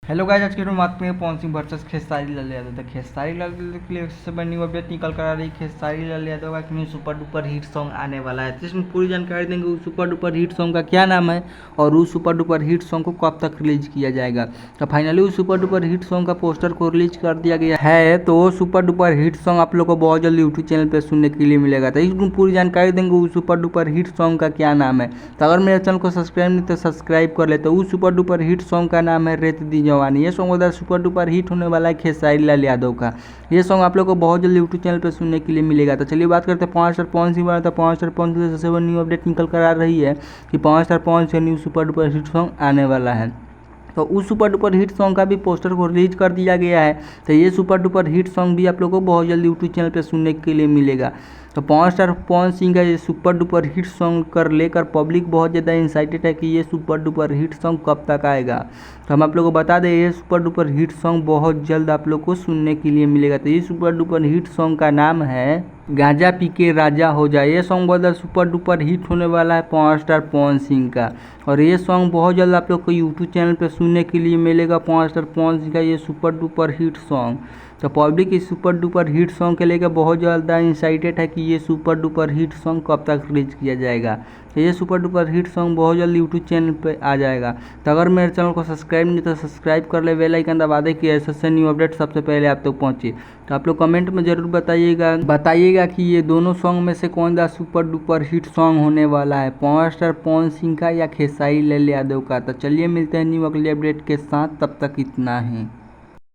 Hello guys, आज की video में बात करेंगे पवन सिंह वर्सेस खेसारी लाल यादव। तो खेसारी लाल यादव के लिए सबसे बड़ी न्यू अपडेट निकल कर आ रही है। खेसारी लाल यादव का new super duper hit song आने वाला है, जिसमें पूरी जानकारी देंगे उस सुपर डुपर हिट सॉन्ग का क्या नाम है और उस सुपर डुपर हिट सॉन्ग को कब तक रिलीज किया जाएगा। तो फाइनली उस सुपर डुपर हिट सॉन्ग का पोस्टर को रिलीज कर दिया गया है। तो वो सुपर डुपर हिट सॉन्ग आप लोग को बहुत जल्दी यूट्यूब चैनल पर सुनने के लिए मिलेगा। तो इसमें पूरी जानकारी देंगे उस सुपर डुपर हिट सॉन्ग का क्या नाम है। तो अगर मेरे चैनल को सब्सक्राइब नहीं तो सब्सक्राइब कर ले। तो उस सुपर डुपर हिट सॉन्ग का नाम है रेत दी जवानी। ये सॉन्ग सुपर डुपर हिट होने वाला है खेसारी लाल यादव का। ये सॉन्ग आप लोग को बहुत जल्दी यूट्यूब चैनल पर सुनने के लिए मिलेगा। तो चलिए बात करते हैं पवन स्टार पवन सिंह वाला। तो पवन स्टार पवन सिंह सबसे बड़ी न्यू अपडेट निकल कर आ रही है कि Pawan star Pawan Singh new super duper hit song आने वाला है। तो उस सुपर डुपर हिट सॉन्ग का भी पोस्टर को रिलीज कर दिया गया है। तो ये सुपर डुपर हिट सॉन्ग भी आप लोगों को बहुत जल्दी यूट्यूब चैनल पर सुनने के लिए मिलेगा। तो पवन स्टार पवन सिंह का ये सुपर डुपर हिट सॉन्ग कर लेकर पब्लिक बहुत ज़्यादा इंसाइटेड है कि ये सुपर डुपर हिट सॉन्ग कब तक आएगा। तो हम आप लोगों को बता दें ये सुपर डुपर हिट सॉन्ग बहुत जल्द आप लोग को सुनने के लिए मिलेगा। तो ये सुपर डुपर हिट सॉन्ग का नाम है गांजा पी के राजा हो जाए। ये सॉन्ग बहुत सुपर डुपर हिट होने वाला है पवन स्टार पवन सिंह का, और ये सॉन्ग बहुत जल्द आप लोग को यूट्यूब चैनल पर सुनने के लिए मिलेगा। पवन स्टार पवन सिंह का ये सुपर डुपर हिट सॉन्ग। तो पब्लिक इस सुपर डुपर हिट सॉन्ग के लेकर बहुत ज़्यादा इंसाइटेड है कि ये सुपर डुपर हिट सॉन्ग कब तक रिलीज किया जाएगा। तो ये सुपर डुपर हिट सॉन्ग बहुत जल्द यूट्यूब चैनल पे आ जाएगा। तो अगर मेरे चैनल को सब्सक्राइब नहीं तो सब्सक्राइब कर ले, बेल आइकन दबा दे कि ऐसे न्यू अपडेट सबसे पहले आप तक पहुँचे। तो आप लोग कमेंट में ज़रूर बताइएगा कि ये दोनों सॉन्ग में से कौन सा सुपर डुपर हिट सॉन्ग होने वाला है, पवन स्टार पवन सिंह का या खेसारी लाल यादव का। तो चलिए मिलते हैं न्यू अगले अपडेट के साथ, तब तक इतना ही।